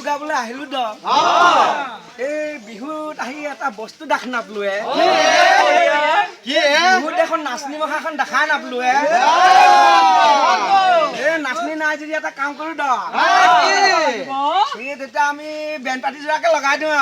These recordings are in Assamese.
গাবলৈ আহিলো দ এই বিহুত আহি এটা বস্তু দেখা নাপলো বিহুত এখন নাচনি মখাখন দেখা নাপলো এই নাচনি নাই যদি এটা কাম কৰো দ তেতিয়া আমি বেণ্ড পাৰ্টি যোৱাকে লগাই দিওঁ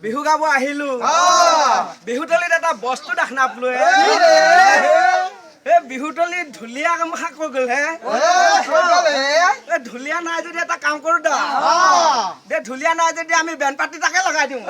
বিহু গাব আহিলো বিহুতলিত এটা বস্তু দেখা নাপলো বিহুতলিত ঢুলীয়া কামখা কৈ গ'ল ঢুলীয়া নাই যদি এটা কাম কৰো দে ঢুলীয়া নাই যদি আমি বেণ্ড পাৰ্টি তাকে লগাই দিওঁ